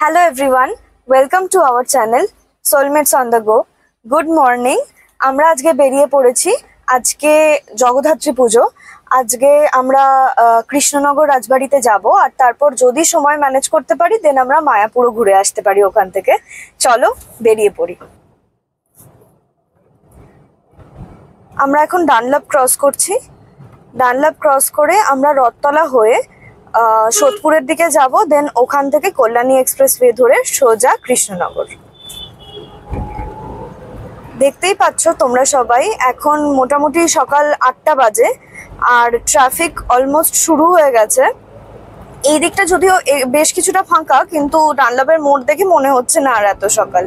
Hello everyone, welcome to our channel Soulmates on the Go. Good morning. আমরা আজকে বেরিয়ে পড়েছি। আজকে জগদ্ধাত্রী পুজো। আজকে আমরা কৃষ্ণনগর রাজবাড়িতে যাব আর তারপর যদি সময় ম্যানেজ করতে পারি দেন আমরা মায়াপুরও ঘুরে আসতে পারি ওখান থেকে। চলো বেরিয়ে পড়ি। আমরা এখন ডানলপ ক্রস করছি। ডানলপ ক্রস করে আমরা রথতলা হয়ে সোদপুরের দিকে যাব, দেন ওখান থেকে কল্যাণী এক্সপ্রেসওয়ে ধরে সোজা কৃষ্ণনগর। দেখতেই পাচ্ছ তোমরা সবাই, এখন মোটামুটি সকাল 8টা বাজে আর ট্রাফিক অলমোস্ট শুরু হয়ে গেছে। এই দিকটা যদিও বেশ কিছুটা ফাঁকা, কিন্তু ডানলপের মোড় দেখে মনে হচ্ছে না আর এত সকাল।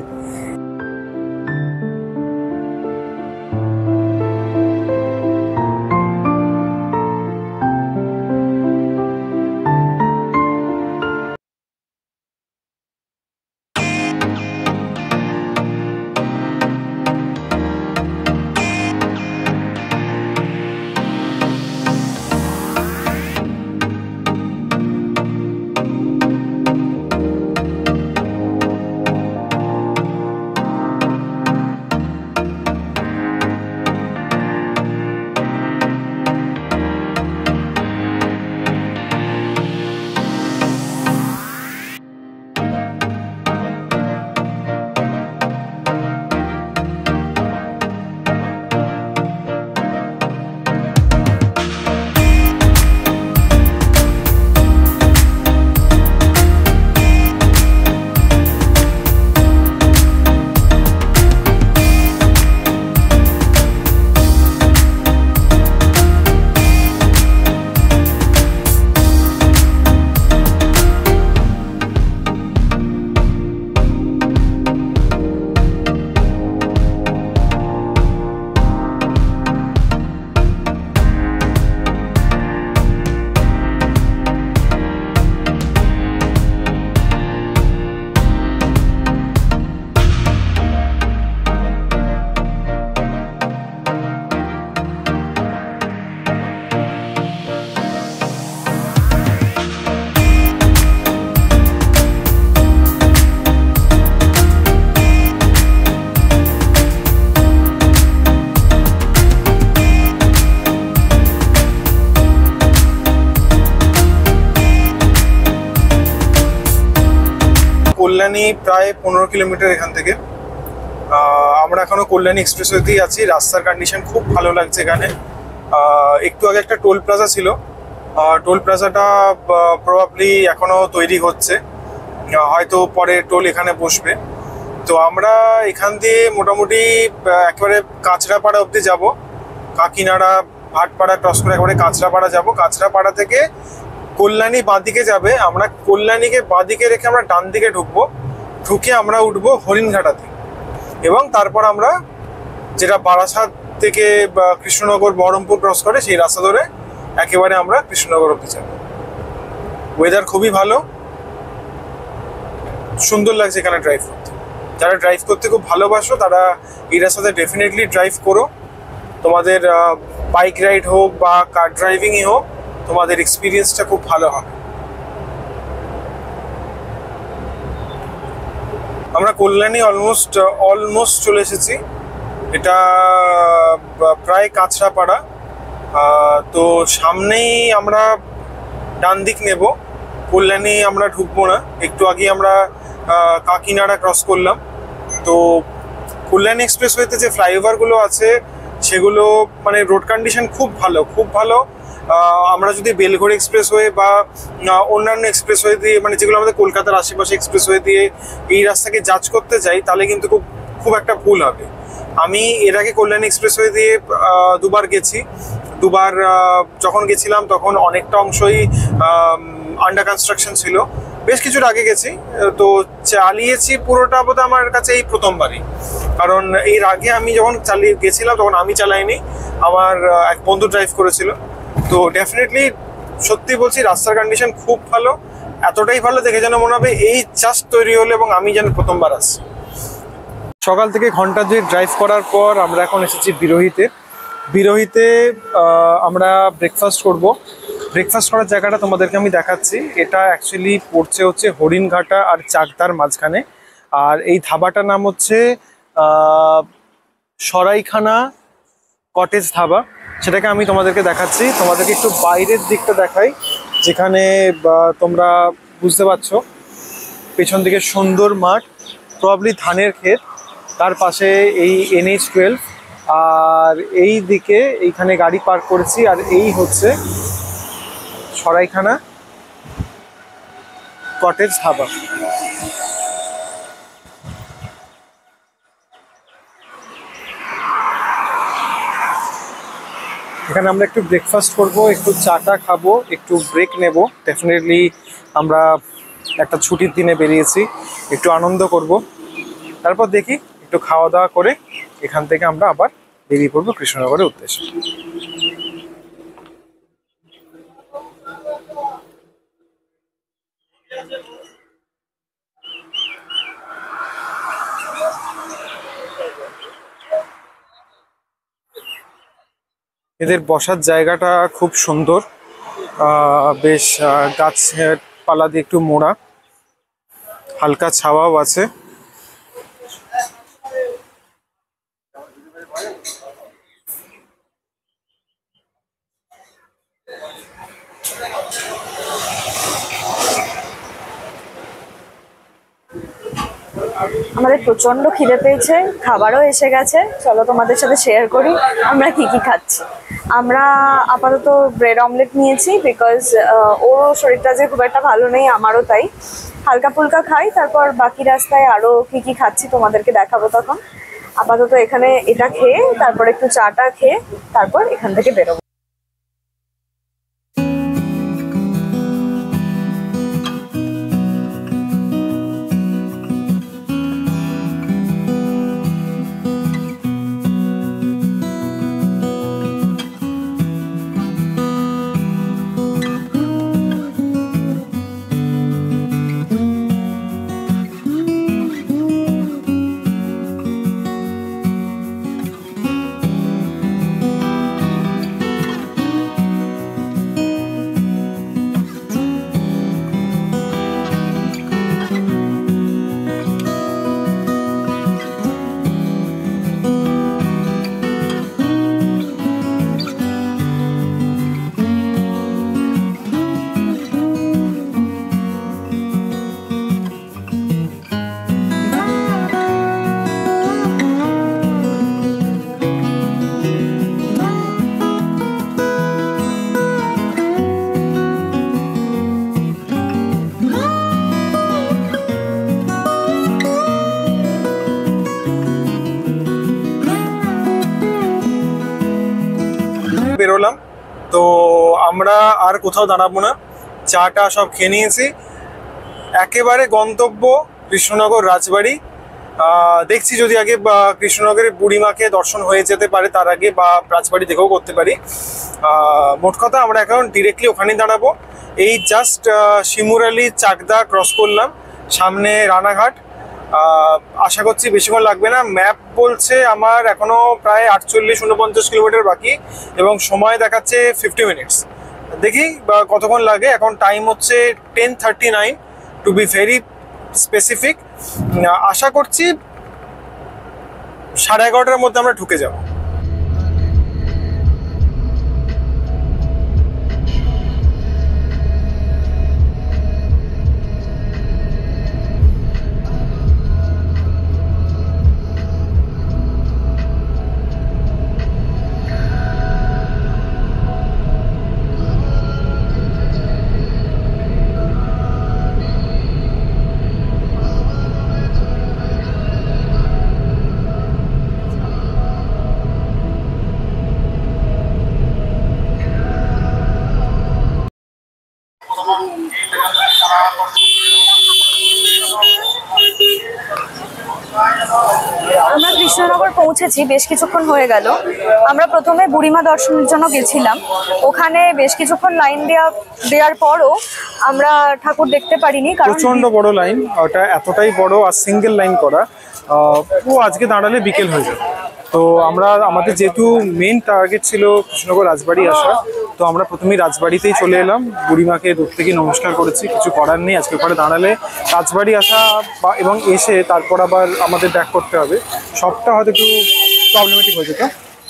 কল্যাণী প্রায় 15 কিলোমিটার এখান থেকে। আমরা এখনো কল্যাণী এক্সপ্রেসওয়েতেই আছি। রাস্তার কন্ডিশন খুব ভালো লাগছে এখানে। একটু আগে একটা টোল প্লাজা ছিল, টোল প্লাজাটা প্রবাবলি এখনো তৈরি হচ্ছে, হয়তো পরে টোল এখানে বসবে। তো আমরা এখান দিয়ে মোটামুটি একেবারে কাঁচরাপাড়া অবধি যাব। কাকিনাড়া ভাটপাড়া ক্রস করে একেবারে কাঁচরাপাড়া যাব। কাঁচরাপাড়া থেকে কল্যাণী বাঁদিকে যাবে। আমরা কল্যাণীকে বাঁদিকে রেখে আমরা ডান দিকে ঢুকবো, ঢুকে আমরা উঠবো হরিণঘাটাতে, এবং তারপর আমরা যেটা বারাসাত থেকে কৃষ্ণনগর বহরমপুর ক্রস করে সেই রাস্তা ধরে একেবারে আমরা কৃষ্ণনগর অবধি যাব। ওয়েদার খুবই ভালো, সুন্দর লাগছে এখানে ড্রাইভ করতে। যারা ড্রাইভ করতে খুব ভালোবাসো তারা এই রাস্তাতে ডেফিনেটলি ড্রাইভ করো। তোমাদের বাইক রাইড হোক বা কার ড্রাইভিংই হোক, তোমাদের এক্সপিরিয়েন্সটা খুব ভালো হবে। আমরা কল্যাণী অলমোস্ট চলে এসেছি। এটা প্রায় কাঁচরাপাড়া। তো সামনেই আমরা ডান দিক নেব, কল্যাণী আমরা ঢুকবো না। একটু আগে আমরা কাকিনাড়া ক্রস করলাম। তো কল্যাণী এক্সপ্রেসওয়েতে যে ফ্লাইওভারগুলো আছে সেগুলো মানে রোড কন্ডিশন খুব ভালো। আমরা যদি বেলঘড়ি এক্সপ্রেসওয়ে বা অন্যান্য এক্সপ্রেসওয়ে দিয়ে, মানে যেগুলো আমাদের কলকাতার আশেপাশে এক্সপ্রেসওয়ে দিয়ে এই রাস্তাকে জাজ করতে যাই, তাহলে কিন্তু খুব একটা ভুল হবে। আমি এর আগে কল্যাণী এক্সপ্রেসওয়ে দিয়ে দুবার গেছি। দুবার যখন গেছিলাম তখন অনেকটা অংশই আন্ডার কনস্ট্রাকশন ছিল। বেশ কিছুটা আগে গেছি, তো চালিয়েছি পুরোটা বোধহয় আমার কাছে এই প্রথমবারই। কারণ এর আগে আমি যখন গেছিলাম তখন আমি চালাইনি, আমার এক বন্ধু ড্রাইভ করেছিল। তো ডেফিনেটলি সত্যি বলছি, রাস্তার কন্ডিশন খুব ভালো। এতটাই ভালো দেখে যেন মনে হবে এই জাস্ট তৈরি হলো এবং আমি যেন প্রথমবার আসছি। সকাল থেকে ঘন্টা 2 ড্রাইভ করার পর আমরা এখন এসেছি বিরোহিতে। আমরা ব্রেকফাস্ট করব। ব্রেকফাস্ট করার জায়গাটা তোমাদেরকে আমি দেখাচ্ছি। এটা অ্যাকচুয়ালি পড়ছে হচ্ছে হরিণঘাটা আর চাকদার মাঝখানে। আর এই ধাবাটার নাম হচ্ছে সরাইখানা কটেজ ধাবা। সেটাকে আমি তোমাদেরকে দেখাচ্ছি। তোমাদেরকে একটু বাইরের দিকটা দেখাই, যেখানে তোমরা বুঝতে পারছো পেছন দিকে সুন্দর মাঠ, প্রবাবলি ধানের ক্ষেত, তার পাশে এই NH-12। আর এই দিকে এইখানে গাড়ি পার্ক করেছি। আর এই হচ্ছে সরাইখানা কটেজ ধাবা। এখানে আমরা একটু ব্রেকফাস্ট করব, একটু চাটা খাবো, একটু ব্রেক নেব। ডেফিনেটলি আমরা একটা ছুটির দিনে বেরিয়েছি, একটু আনন্দ করব। তারপর দেখি একটু খাওয়া দাওয়া করে এখান থেকে আমরা আবার বেরিয়ে পড়বো কৃষ্ণনগরের উদ্দেশ্যে। এদের বসার জায়গাটা খুব সুন্দর, বেশ গাছের পালা দিয়ে একটু মোড়া, হালকা ছাওয়াও আছে। আমাদের প্রচন্ড খিদে পেয়েছে, খাবারও এসে গেছে। চলো তোমাদের সাথে শেয়ার করি আমরা কি কি খাচ্ছি। আমরা আপাতত ব্রেড অমলেট নিয়েছি, বিকজ ওর শরীরটা যে খুব একটা ভালো নেই, আমারও তাই। হালকা ফুলকা খাই, তারপর বাকি রাস্তায় আরো কি কি খাচ্ছি তোমাদেরকে দেখাবো তখন। আপাতত এখানে এটা খেয়ে, তারপর একটু চাটা খেয়ে, তারপর এখান থেকে বেরোবো। বেরোলাম, তো আমরা আর কোথাও দাঁড়াবো না, চাটা সব খেয়ে নিয়েছি। একেবারে গন্তব্য কৃষ্ণনগর রাজবাড়ি। দেখছি যদি আগে কৃষ্ণনগরের বুড়িমাকে দর্শন হয়ে যেতে পারে তার আগে, বা রাজবাড়ি দেখেও করতে পারি। মোট কথা আমরা এখন ডিরেক্টলি ওখানেই দাঁড়াবো। এই জাস্ট শিমুরালি চাকদা ক্রস করলাম, সামনে রানাঘাট। আশা করছি বেশিক্ষণ লাগবে না। ম্যাপ বলছে আমার এখনো প্রায় 48-49 কিলোমিটার বাকি, এবং সময় দেখাচ্ছে 50 মিনিটস। দেখি কতক্ষণ লাগে। এখন টাইম হচ্ছে 10:39 টু বি ভেরি স্পেসিফিক। আশা করছি 11:30টার মধ্যে আমরা ঢুকে যাব। আমরা কৃষ্ণনগর পৌঁছেছি, বেশ কিছুক্ষণ হয়ে গেল। আমরা প্রথমে বুড়িমা দর্শনের জন্য গেছিলাম। ওখানে বেশ কিছুক্ষণ লাইন দেওয়ার পরও আমরা ঠাকুর দেখতে পারিনি, কারণ প্রচন্ড বড় লাইন। ওটা এতটাই বড় আর সিঙ্গেল লাইন করা, ও আজকে দাঁড়ালে বিকেল হয়ে যাবে। তো আমাদের যেহেতু মেন টার্গেট ছিল কৃষ্ণনগর রাজবাড়ি আসা, তো আমরা প্রথমেই রাজবাড়িতেই চলে এলাম, বুড়িমাকে দূর থেকে নমস্কার করেছি, কিছু করার নেই, আজকে ওখানে দাঁড়ালে রাজবাড়ি আসা এবং এসে তারপর আবার আমাদের ব্যাক করতে হবে, সবটা হয়তো একটু প্রবলেমেটিক হয়ে যেত।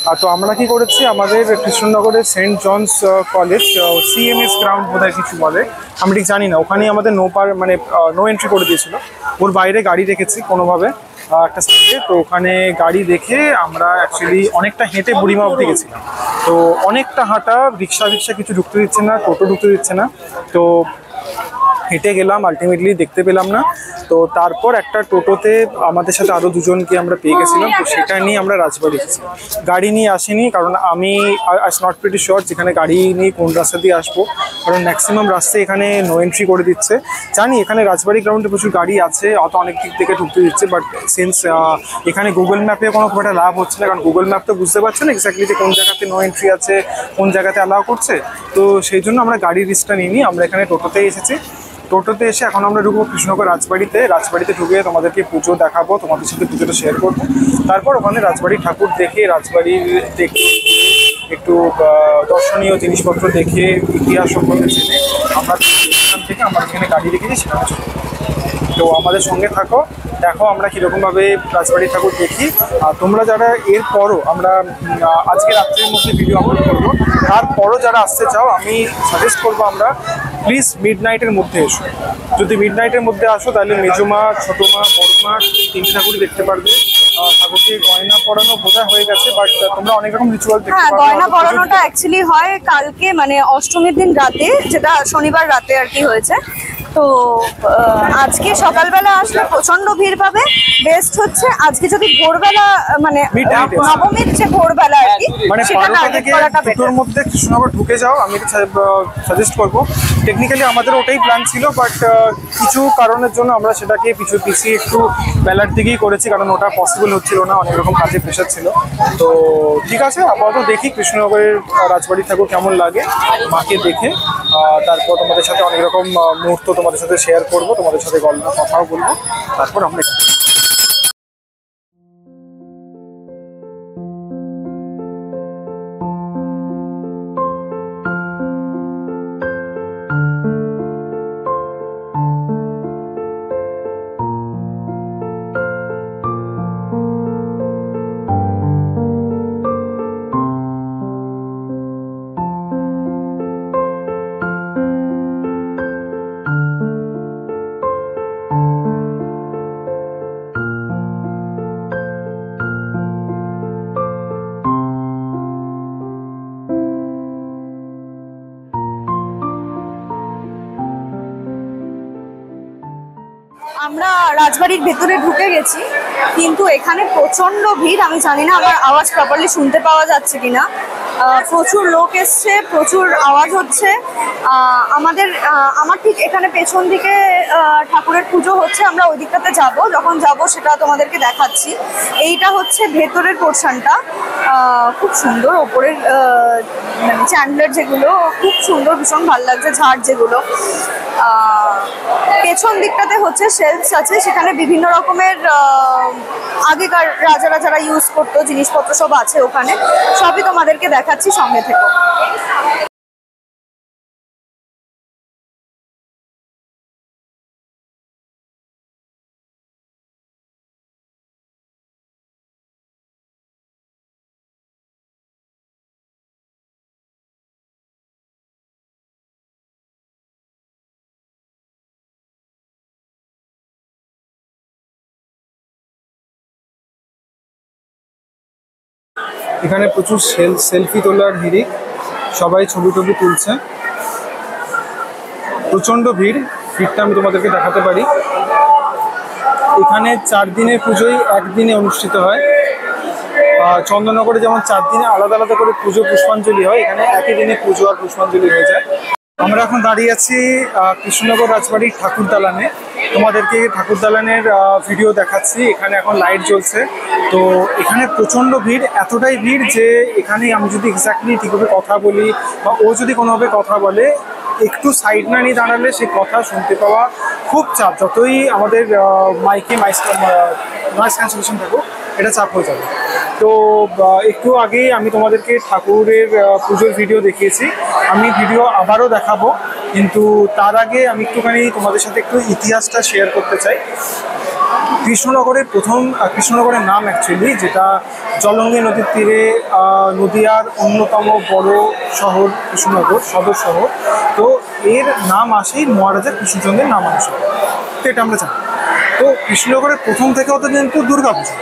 আর তো আমরা কি করেছি, আমাদের কৃষ্ণনগরের Saint John's college CMS ground বোধহয় কিছু বলে, আমি ঠিক জানি না, ওখানেই আমাদের নো এন্ট্রি করে দিয়েছিল। ওর বাইরে গাড়ি রেখেছি কোনোভাবে একটা সাইডে, তো ওখানে গাড়ি দেখে আমরা অ্যাকচুয়ালি অনেকটা হেঁটে বুড়িমা অবধি গেছিলাম। তো অনেকটা হাঁটা, রিক্সা কিছু ঢুকতে দিচ্ছে না, টোটো ঢুকতে দিচ্ছে না, তো হেঁটে গেলাম, আলটিমেটলি দেখতে পেলাম না। তো তারপর একটা টোটোতে আমাদের সাথে আরও দুজনকে আমরা পেয়ে গেছিলাম, তো সেটা নিয়ে আমরা রাজবাড়ি এসেছি। গাড়ি নিয়ে আসিনি, কারণ আমি নট প্রিটি শিওর যেখানে গাড়ি নিয়ে কোন রাস্তা দিয়ে আসবো, কারণ ম্যাক্সিমাম রাস্তায় এখানে নো এন্ট্রি করে দিচ্ছে। জানি এখানে রাজবাড়ি গ্রাউন্ডে প্রচুর গাড়ি আছে, অত অনেক দিক থেকে ঢুকতে দিচ্ছে, বাট সিন্স এখানে গুগল ম্যাপে কোনো খুব একটা লাভ হচ্ছে না, কারণ গুগল ম্যাপ তো বুঝতে পারছে না এক্স্যাক্টলি যে কোন জায়গাতে নো এন্ট্রি আছে, কোন জায়গাতে অ্যালাউ করছে। তো সেই জন্য আমরা গাড়ির রিস্কটা নিইনি, আমরা এখানে টোটোতেই এসেছি। টোটোতে এসে এখন আমরা ঢুকবো কৃষ্ণনগর রাজবাড়িতে ঢুকে তোমাদেরকে পুজো দেখাবো, তোমাদের সাথে পুজোটা শেয়ার করবো। তারপর ওখানে রাজবাড়ির ঠাকুর দেখে, রাজবাড়ির দেখে একটু দর্শনীয় জিনিসপত্র দেখে, ইতিহাস সম্বন্ধে জেনে আমরা এখান থেকে আমরা এখানে গাড়ি রেখেছি সেখানে চলে। তো আমাদের সঙ্গে থাকো, দেখো আমরা কীরকমভাবে রাজবাড়ির ঠাকুর দেখি। আর তোমরা যারা এরপরও আমরা আজকে রাত্রের মধ্যে ভিডিও আপলোড করবো, তারপরও যারা আসতে চাও আমি সাজেস্ট করবো আমরা প্লিজ মিডনাইটের মধ্যে এসো। যদি মিডনাইটের মধ্যে আসো তাহলে মেজমা, ছোটো মা, বড় মা তিনটে ঠাকুরই দেখতে পারবে। ঠাকুরকে গয়না পরানো বোঝা হয়ে গেছে, বাট তোমরা অনেক রকম রিচুয়াল দেখতে পারবে। গয়না পরানোটা অ্যাকচুয়ালি হয় কালকে, মানে অষ্টমীর দিন রাতে, যেটা শনিবার রাতে আর কি হয়েছে। তো আজকে সকালবেলা আসলে প্রচন্ড ভিড় পাবে। বেস্ট হচ্ছে আজকে যদি ভোরবেলা, মানে নবমীর যে ভোরবেলা আর কি, মানে 12টা থেকে 2টোর মধ্যে কৃষ্ণনগর ঢুকে যাও, আমি এটা সাজেস্ট করবো। টেকনিক্যালি আমাদের ওটাই প্ল্যান ছিল, বাট কিছু কারণের জন্য আমরা সেটাকে পিছিয়ে একটু বেলার দিকেই করেছি, কারণ ওটা পসিবল হচ্ছিল না, অনেক রকম কাজে প্রেশার ছিল। তো ঠিক আছে, আপাতত দেখি কৃষ্ণনগরের রাজবাড়ি ঠাকুর কেমন লাগে, মাকে দেখে তারপর তোমাদের সাথে অনেক রকম মুহূর্ত তোমাদের সাথে শেয়ার করবো, তোমাদের সাথে কথাও বলবো, তারপর আমরা আমরা রাজবাড়ির ভেতরে ঢুকে গেছি, কিন্তু এখানে প্রচন্ড ভিড়। আমি জানি না আমার আওয়াজ প্রপারলি শুনতে পাওয়া যাচ্ছে কিনা। প্রচুর লোক এসছে, প্রচুর আওয়াজ হচ্ছে। আমার ঠিক এখানে পেছন দিকে ঠাকুরের পুজো হচ্ছে, আমরা ওই দিকটাতে যাব, যখন যাব সেটা তোমাদেরকে দেখাচ্ছি। এইটা হচ্ছে ভেতরের পোর্শনটা, খুব সুন্দর। ওপরের মানে চ্যান্ডেলার যেগুলো খুব সুন্দর, ভীষণ ভালো লাগছে, ঝাড় যেগুলো। পেছন দিকটাতে হচ্ছে শেলফস আছে, সেখানে বিভিন্ন রকমের আগেকার রাজারা যারা ইউজ করতো জিনিসপত্র সব আছে ওখানে, সবই তোমাদেরকে দেখাচ্ছি, সঙ্গে থেকো। এখানে প্রচুর সেলফি তোলার হিড়িক, সবাই ছবি তুলছে, প্রচণ্ড ভিড়টা আমি তোমাদেরকে দেখাতে পারি। এখানে 4 দিনের পুজোই একদিনে অনুষ্ঠিত হয়। চন্দননগরে যেমন 4 দিনে আলাদা আলাদা করে পুজো পুষ্পাঞ্জলি হয়, এখানে একই দিনে পুজো আর পুষ্পাঞ্জলি হয়ে যায়। আমরা এখন দাঁড়িয়ে আছি কৃষ্ণনগর রাজবাড়ির ঠাকুর দালানে। তোমাদেরকে ঠাকুর দালানের ভিডিও দেখাচ্ছি। এখানে এখন লাইট জ্বলছে, তো এখানে প্রচণ্ড ভিড়, এতটাই ভিড় যে এখানে আমি যদি এক্স্যাক্টলি ঠিকভাবে কথা বলি বা ও যদি কোনোভাবে কথা বলে, একটু সাইড না নিয়ে দাঁড়ালে সেই কথা শুনতে পাওয়া খুব চাপ। যতই আমাদের মাইকে নয়েজ ক্যান্সেলেশন থাকুক, এটা চাপ হয়ে যাবে। তো একটু আগেই আমি তোমাদেরকে ঠাকুরের পুজোর ভিডিও দেখিয়েছি, আমি ভিডিও আবারও দেখাবো, কিন্তু তার আগে আমি একটুখানি তোমাদের সাথে একটু ইতিহাসটা শেয়ার করতে চাই। কৃষ্ণনগরের কৃষ্ণনগরের নাম অ্যাকচুয়ালি, যেটা জলঙ্গি নদীর তীরে নদীয়ার অন্যতম বড় শহর কৃষ্ণনগর সদর শহর, তো এর নাম আসেই মহারাজা কৃষ্ণচন্দ্রের নাম অনুসারে, তো এটা আমরা জানি। তো কৃষ্ণনগরের প্রথম থেকেও তো কিন্তু দুর্গাপুজো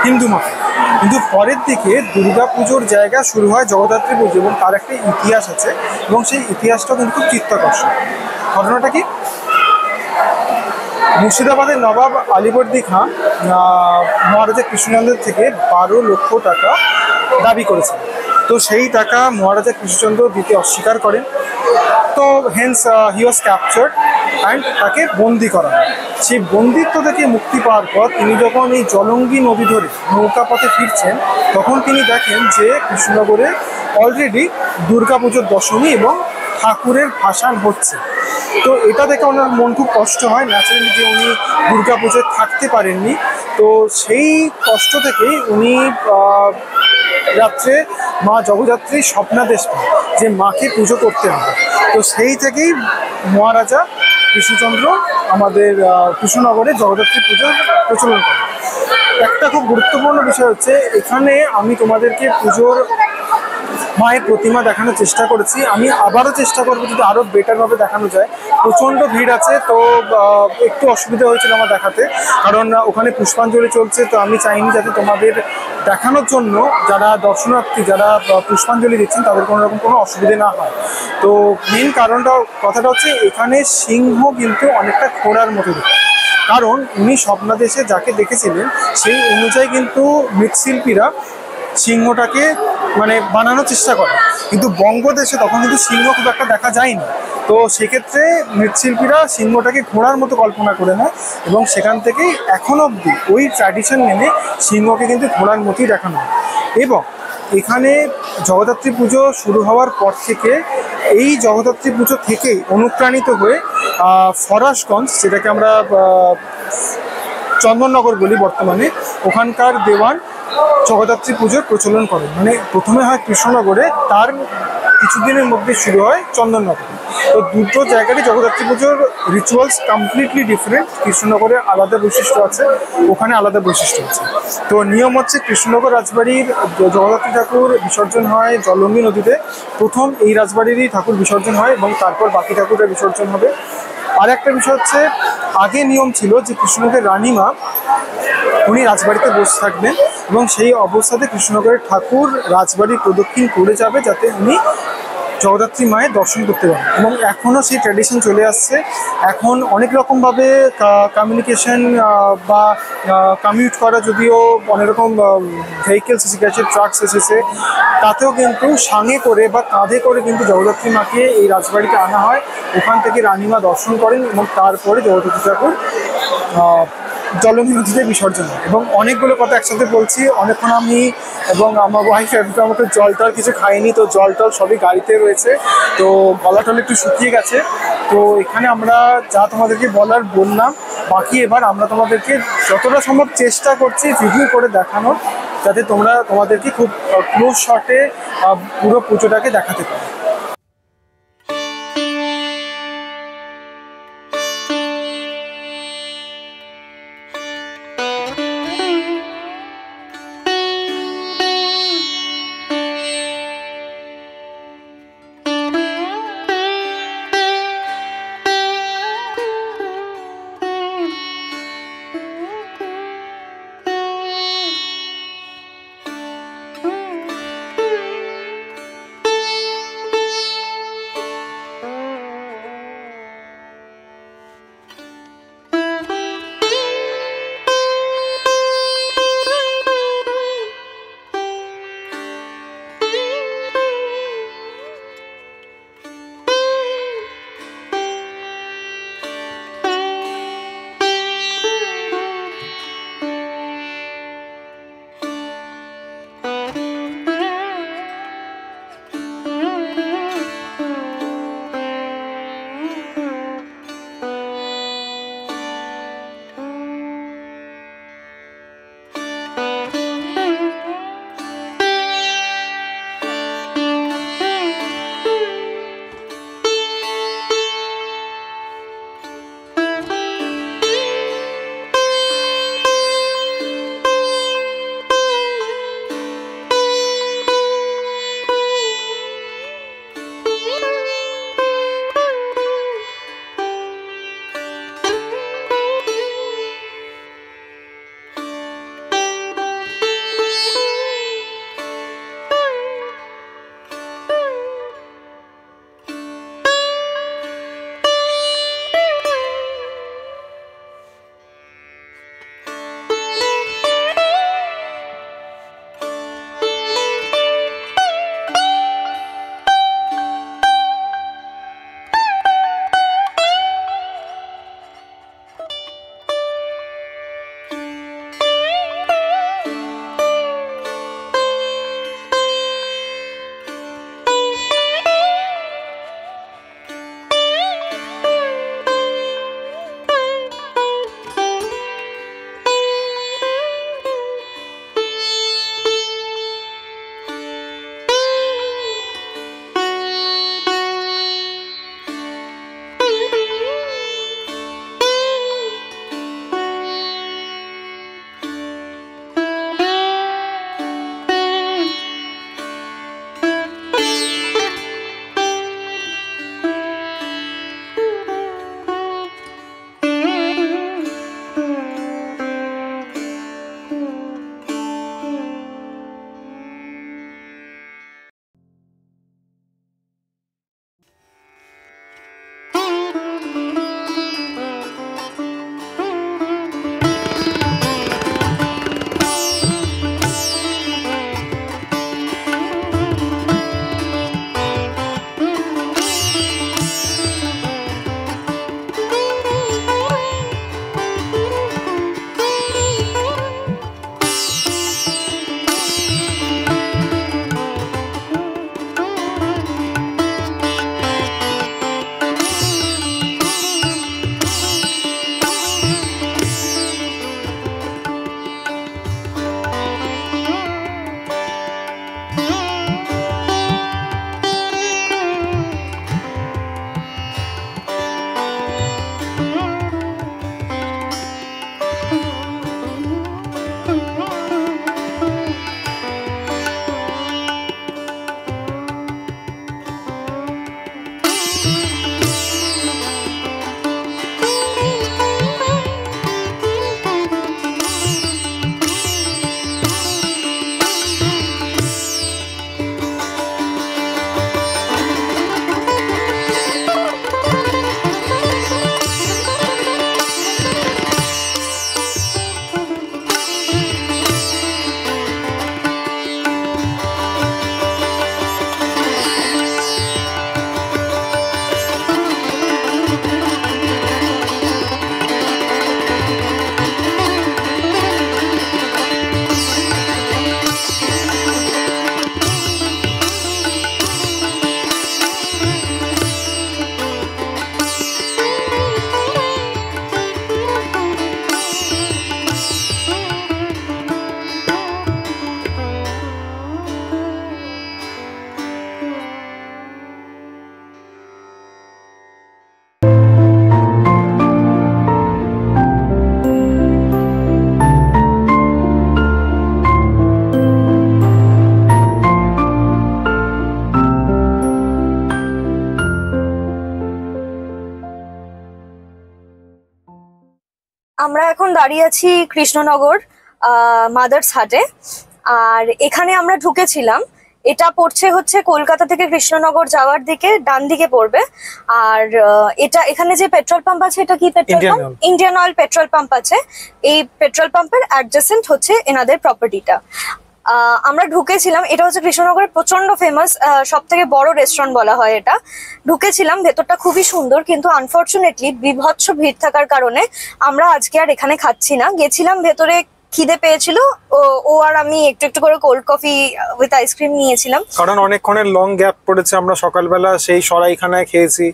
হিন্দু মতে, কিন্তু পরের দিকে দুর্গাপুজোর জায়গা শুরু হয় জগদ্ধাত্রী পুজো, এবং তার একটা ইতিহাস আছে, এবং সেই ইতিহাসটাও কিন্তু খুব চিত্তাকর্ষক। ঘটনাটা কি, মুর্শিদাবাদের নবাব আলীবর্দী খাঁ মহারাজা কৃষ্ণচন্দ্রের থেকে 12 লক্ষ টাকা দাবি করেছেন। তো সেই টাকা মহারাজা কৃষ্ণচন্দ্র দিতে অস্বীকার করেন, তো hence he was captured and তাকে বন্দি করা হয়। সেই বন্দিত্ব থেকে মুক্তি পাওয়ার পর তিনি যখন এই জলঙ্গি নদী ধরে নৌকা পথে ফিরছেন, তখন তিনি দেখেন যে কৃষ্ণনগরে অলরেডি দুর্গাপুজোর দশমী এবং ঠাকুরের ভাসান হচ্ছে। তো এটা দেখে ওনার মন খুব কষ্ট হয় ন্যাচারালি, যে উনি দুর্গাপুজোয় থাকতে পারেননি। তো সেই কষ্ট থেকেই উনি রাত্রে মা জগদ্ধাত্রীর স্বপ্নাদেশ পান যে মাকে পুজো করতে হবে। তো সেই থেকেই মহারাজা কৃষ্ণচন্দ্র আমাদের কৃষ্ণনগরে জগদ্ধাত্রী পুজোর প্রচলন করেন। একটা খুব গুরুত্বপূর্ণ বিষয় হচ্ছে, এখানে আমি তোমাদেরকে পুজোর মায়ের প্রতিমা দেখানোর চেষ্টা করেছি, আমি আবারও চেষ্টা করবো যদি আরও বেটারভাবে দেখানো যায়। প্রচণ্ড ভিড় আছে, তো একটু অসুবিধা হয়েছিল আমার দেখাতে, কারণ ওখানে পুষ্পাঞ্জলি চলছে। তো আমি চাইনি যাতে তোমাদের দেখানোর জন্য যারা দর্শনার্থী যারা পুষ্পাঞ্জলি দিচ্ছেন তাদের কোনো রকম কোনো অসুবিধে না হয়। তো মেন কথাটা হচ্ছে, এখানে সিংহ কিন্তু অনেকটা ঘোড়ার মতো দেখে, কারণ উনি স্বপ্নাদেশে যাকে দেখেছিলেন সেই অনুযায়ী কিন্তু মৃৎশিল্পীরা সিংহটাকে মানে বানানোর চেষ্টা করে, কিন্তু বঙ্গদেশে তখন কিন্তু সিংহ খুব একটা দেখা যায়নি। তো সেক্ষেত্রে মৃৎশিল্পীরা সিংহটাকে ঘোড়ার মতো কল্পনা করে নেয়, এবং সেখান থেকেই এখন অবধি ওই ট্র্যাডিশন মেনে সিংহকে কিন্তু ঘোড়ার মতোই দেখানো হয়। এবং এখানে জগদ্ধাত্রী পুজো শুরু হওয়ার পর থেকে এই জগদ্ধাত্রী পুজো থেকেই অনুপ্রাণিত হয়ে ফরাসগঞ্জ, যেটাকে আমরা চন্দননগর বলি বর্তমানে, ওখানকার দেওয়ান জগদ্ধাত্রী পুজোর প্রচলন করে। মানে প্রথমে হয় কৃষ্ণনগরে, তার কিছুদিনের মধ্যে শুরু হয় চন্দননগরে। তো দুটো জায়গারই জগদ্ধাত্রী পুজোর রিচুয়ালস কমপ্লিটলি ডিফারেন্ট। কৃষ্ণনগরে আলাদা বৈশিষ্ট্য আছে, ওখানে আলাদা বৈশিষ্ট্য আছে। তো নিয়ম হচ্ছে, কৃষ্ণনগর রাজবাড়ির জগদ্ধাত্রী ঠাকুর বিসর্জন হয় জলঙ্গি নদীতে। প্রথম এই রাজবাড়িরই ঠাকুর বিসর্জন হয়, এবং তারপর বাকি ঠাকুরের বিসর্জন হবে। আর একটা বিষয় হচ্ছে, আগে নিয়ম ছিল যে কৃষ্ণনগরের রানীমা উনি রাজবাড়িতে বসে থাকবেন, এবং সেই অবস্থাতে কৃষ্ণনগরের ঠাকুর রাজবাড়ি প্রদক্ষিণ করে যাবে যাতে উনি জগদ্ধাত্রী মায়ের দর্শন করতে পারেন। এবং এখনও সেই ট্র্যাডিশন চলে আসছে। এখন অনেক রকমভাবে কমিউনিকেশন বা কমিউট করা, যদিও অনেক রকম ভেহিকেলস এসে গেছে, ট্রাকস এসেছে, তাতেও কিন্তু সাঙে করে বা কাঁধে করে কিন্তু জগদ্ধাত্রী মাকে এই রাজবাড়িতে আনা হয়। ওখান থেকে রানীমা দর্শন করেন, এবং তারপরে জগদ্ধাত্রী ঠাকুর জলঙ্গি নদীতে বিসর্জন হয়। এবং অনেকগুলো কথা একসাথে বলছি, অনেকক্ষণ আমি এবং আমার ওয়াইফ একটু আমাকে জল টল কিছু খাইনি, তো জল টল সবই গাড়িতে রয়েছে, তো গলা টল একটু শুকিয়ে গেছে। তো এখানে আমরা যা তোমাদেরকে বলার বললাম, বাকি এবার আমরা তোমাদেরকে যতটা সম্ভব চেষ্টা করছি রিভিউ করে দেখানোর, যাতে তোমাদেরকে খুব ক্লোজ শটে পুরো পুজোটাকে দেখাতে পারো। দাঁড়িয়ে আছি কৃষ্ণনগর মাদার্স হাটে। আর এখানে আমরা ঢুকেছিলাম, এটা পড়ছে হচ্ছে কলকাতা থেকে কৃষ্ণনগর যাওয়ার দিকে, ডান দিকে পড়বে। আর এটা এখানে যে পেট্রোল পাম্প আছে, এটা কি petrol pump? Indian oil petrol pump আছে। এই পেট্রোল পাম্পের অ্যাডজেসেন্ট হচ্ছে এনাদের প্রপার্টিটা। আমরা ঢুকেছিলাম, এটা হচ্ছে কৃষ্ণনগরের প্রচন্ড ফেমাস সব থেকে বড় রেস্টুরেন্ট বলা হয় এটা। ঢুকেছিলাম, ভেতরটা খুবই সুন্দর, কিন্তু আনফর্চুনেটলি বিভৎস ভিড় থাকার কারণে আমরা আজকে আর এখানে খাচ্ছি না। গেছিলাম ভেতরে, খিদে পেয়েছিল, ও আর আমি একটু একটু করে কোল্ড কফি উইথ আইসক্রিম নিয়েছিলাম, কারণ অনেকক্ষণের লং গ্যাপ পড়েছে। আমরা সকালবেলা সেই সরাইখানায় খেয়েছি,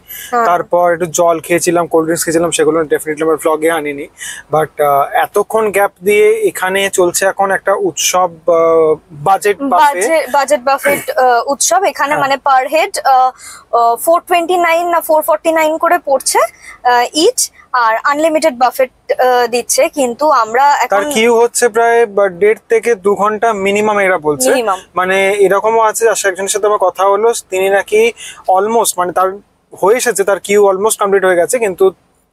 তারপর একটু জল খেয়েছিলাম, কোল্ড ড্রিঙ্কস খেয়েছিলাম, সেগুলো ডেফিনেটলি আমার ভ্লগে আনিনি। বাট এতক্ষণ গ্যাপ দিয়ে এখানে চলছে এখন একটা উৎসব, বাজেট বাফেট উৎসব। এখানে মানে পার হেড 429 না 449 করে পড়ছে ইচ, আর আনলিমিটেড বাফেট দিচ্ছে। কিন্তু আমরা এখন কিউ হচ্ছে প্রায় 1.5 থেকে 2 ঘন্টা মিনিমাম এরা বলছে। মানে এরকমও আছে, একজনের সাথে আমার কথা হলো, তিনি নাকি অলমোস্ট মানে তার হয়ে এসেছে, তার কিউ অলমোস্ট কমপ্লিট হয়ে গেছে, কিন্তু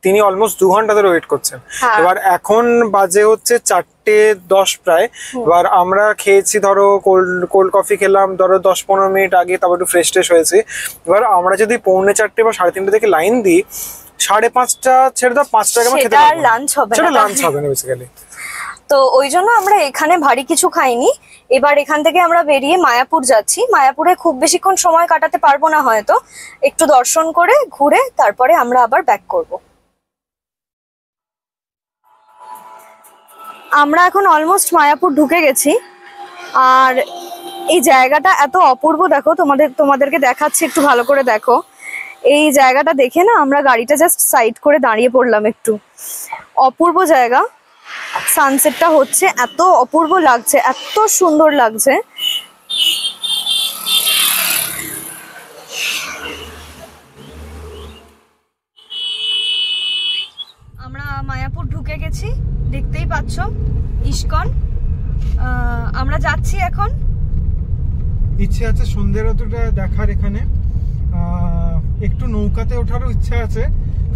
তিনি অলমোস্ট 2 ঘন্টা ধরে ওয়েট করছেন। এবার এখন বাজে হচ্ছে 4:10 প্রায়। এবার আমরা খেয়েছি ধরো কোল্ড কফি খেলাম ধরো 10-15 মিনিট আগে, তারপর একটু ফ্রেশ হয়েছে। এবার আমরা যদি 4:45 বা 3:30 থেকে লাইন দিই, 5:30 ছেড়ে দাও, 5 টাকা খেতে পারবো, লাঞ্চ হবে না বেসিক্যালি। তো ওই জন্য আমরা এখানে ভারী কিছু খাইনি। এবার এখান থেকে আমরা বেরিয়ে মায়াপুর যাচ্ছি। মায়াপুরে খুব বেশিক্ষণ সময় কাটাতে পারবো না, হয়তো একটু দর্শন করে ঘুরে তারপরে আমরা আবার ব্যাক করব। আমরা এখন অলমোস্ট মায়াপুর ঢুকে গেছি। আর এই জায়গাটা এত অপূর্ব, দেখো তোমাদেরকে দেখাচ্ছি, একটু ভালো করে দেখো। এই জায়গাটা দেখে না আমরা গাড়িটা জাস্ট সাইড করে দাঁড়িয়ে পড়লাম একটু। অপূর্ব জায়গা, সানসেটটা হচ্ছে, এত অপূর্ব লাগছে, এত সুন্দর লাগছে। আমরা মায়াপুর ঢুকে গেছি, দেখতেই পাচ্ছ ইস্কন। আমরা যাচ্ছি এখন। ইচ্ছে আছে সন্ধ্যের আলোটা দেখার, এখানে একটু নৌকাতে ওঠারও ইচ্ছা আছে,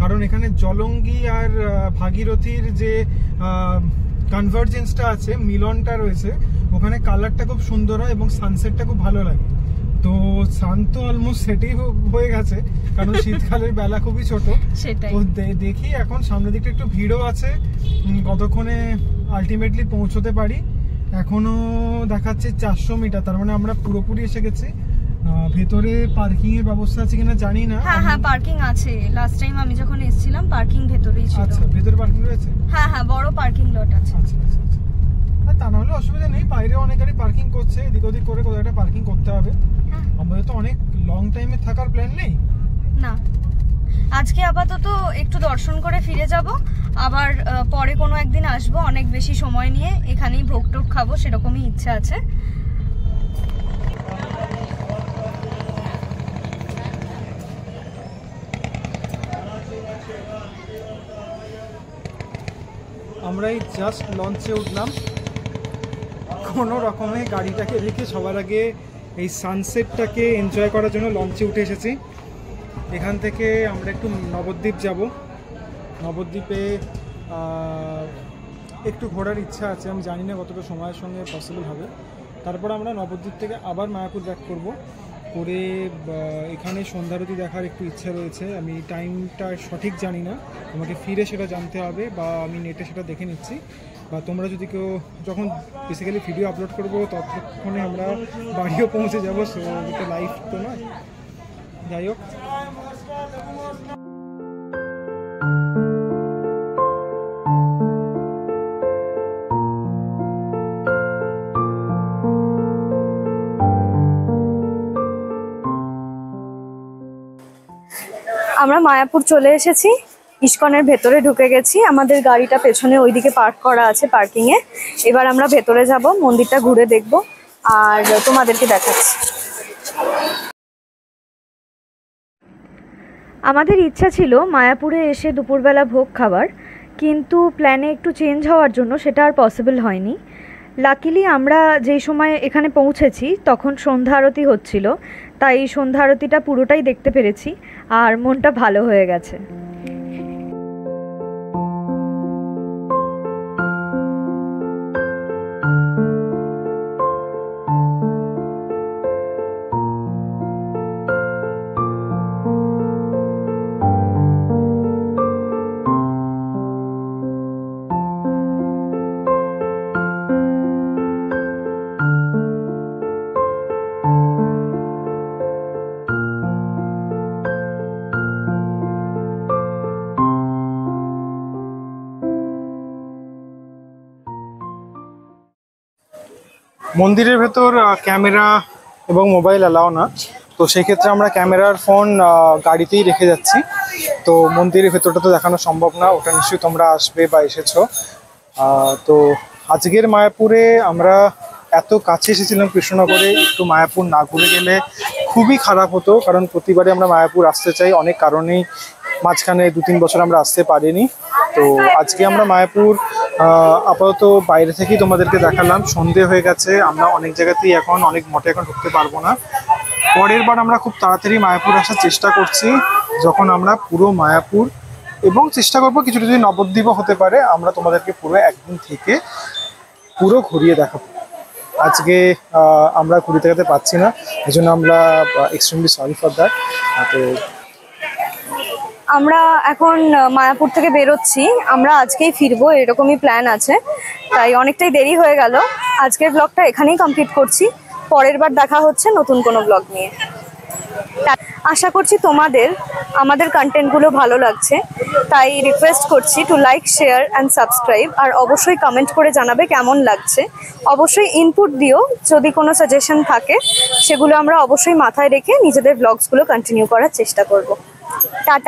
কারণ এখানে জলঙ্গি আর ভাগীরথীর যে কনভার্জেন্সটা আছে, মিলনটা রয়েছে, ওখানে কালারটা খুব সুন্দর হয় এবং সানসেটটা খুব ভালো লাগে। তো সান তো অলমোস্ট সেটেই হয়ে গেছে, কারণ শীতকালের বেলা খুবই ছোট। তো দেখি এখন সামনের দিকটা একটু ভিড়ও আছে, কতক্ষণে আলটিমেটলি পৌঁছতে পারি। এখনো দেখাচ্ছে 400 মিটার, তার মানে আমরা পুরোপুরি এসে গেছি। ভেতরে পার্কিং এর ব্যবস্থা আছে কিনা জানি না। হ্যাঁ পার্কিং আছে, লাস্ট টাইম আমি যখন এসেছিলাম পার্কিং ভেতরেই ছিল। আচ্ছা, ভেতরে পার্কিং রয়েছে? হ্যাঁ বড় পার্কিং লট আছে। আচ্ছা, তা না হলে অসুবিধা নেই, বাইরে অনেক গাড়ি পার্কিং করছে, এদিক ওদিক করে কোথাও একটা পার্কিং করতে হবে। আমাদের তো অনেক লং টাইমে থাকার প্ল্যান নেই না, আজকে আপাতত একটু দর্শন করে ফিরে যাব, আবার পরে কোনো একদিন আসবো অনেক বেশি সময় নিয়ে, এখানেই ভোগ টোগ খাবো, সেরকমই ইচ্ছা আছে। আমরা এই জাস্ট লঞ্চে উঠলাম, কোনো রকমে গাড়িটাকে রেখে সবার আগে এই সানসেটটাকে এনজয় করার জন্য লঞ্চে উঠে এসেছি। এখান থেকে আমরা একটু নবদ্বীপ যাব। নবদ্বীপে একটু ঘোরার ইচ্ছা আছে, আমি জানি না কতটা সময়ের সঙ্গে পসিবল হবে। তারপর আমরা নবদ্বীপ থেকে আবার মায়াপুর ব্যাক করব, করে এখানে সন্ধ্যারতি দেখার একটু ইচ্ছা রয়েছে। আমি টাইমটা সঠিক জানি না, আমাকে ফিরে সেটা জানতে হবে, বা আমি নেটে সেটা দেখে নিচ্ছি, বা তোমরা যদি কেউ যখন বেসিক্যালি ভিডিও আপলোড করবো ততক্ষণে আমরা বাড়িও পৌঁছে যাবো, সো এটা লাইভ তো নয়। যাই হোক, আমরা মায়াপুর চলে এসেছি, ইস্কনের ভেতরে ঢুকে গেছি। আমাদের গাড়িটা পেছনে ওইদিকে পার্ক করা আছে পার্কিং এ। এবার আমরা ভেতরে যাব, মন্দিরটা ঘুরে দেখব আর তোমাদেরকে দেখাচ্ছি। আমাদের ইচ্ছা ছিল মায়াপুরে এসে দুপুরবেলা ভোগ খাবার, কিন্তু প্ল্যানে একটু চেঞ্জ হওয়ার জন্য সেটা আর পসিবল হয়নি। লাকিলি আমরা যেই সময় এখানে পৌঁছেছি তখন সন্ধ্যা আরতি হচ্ছিল, তাই সন্ধ্যা আরতিটা পুরোটাই দেখতে পেরেছি আর মনটা ভালো হয়ে গেছে। মন্দিরের ভেতর ক্যামেরা এবং মোবাইল অ্যালাও না, তো সেই ক্ষেত্রে আমরা ক্যামেরার ফোন গাড়িতেই রেখে যাচ্ছি। তো মন্দিরের ভেতরটা তো দেখানো সম্ভব না, ওটা নিশ্চয়ই তোমরা আসবে বা এসেছো। তো আজকের মায়াপুরে আমরা এত কাছে এসেছিলাম কৃষ্ণনগরে, একটু মায়াপুর না ঘুরে গেলে খুবই খারাপ হতো, কারণ প্রতিবারে আমরা মায়াপুর আসতে চাই, অনেক কারণেই মাঝখানে 2-3 বছর আমরা আসতে পারিনি। তো আজকে আমরা মায়াপুর আপাতত বাইরে থেকেই তোমাদেরকে দেখালাম। সন্ধে হয়ে গেছে, আমরা অনেক জায়গাতেই এখন অনেক মঠে এখন ঢুকতে পারবো না। পরের বার আমরা খুব তাড়াতাড়ি মায়াপুর আসার চেষ্টা করছি, যখন আমরা পুরো মায়াপুর এবং চেষ্টা করবো কিছুটা যদি নবদ্বীপও হতে পারে, আমরা তোমাদেরকে পুরো একদিন থেকে পুরো ঘুরিয়ে দেখাবো। আজকে আমরা ঘুরে দেখাতে পারছি না, এই জন্য আমরা এক্সট্রিমলি সরি ফর দ্যাট। তো আমরা এখন মায়াপুর থেকে বেরোচ্ছি, আমরা আজকেই ফিরবো এরকমই প্ল্যান আছে, তাই অনেকটাই দেরি হয়ে গেল। আজকের ব্লগটা এখানেই কমপ্লিট করছি, পরের বার দেখা হচ্ছে নতুন কোনো ব্লগ নিয়ে। আশা করছি তোমাদের আমাদের কন্টেন্টগুলো ভালো লাগছে, তাই রিকোয়েস্ট করছি to like, share and subscribe. আর অবশ্যই কমেন্ট করে জানাবে কেমন লাগছে, অবশ্যই ইনপুট দিও, যদি কোনো সাজেশন থাকে সেগুলো আমরা অবশ্যই মাথায় রেখে নিজেদের ব্লগসগুলো কন্টিনিউ করার চেষ্টা করব। টাটা।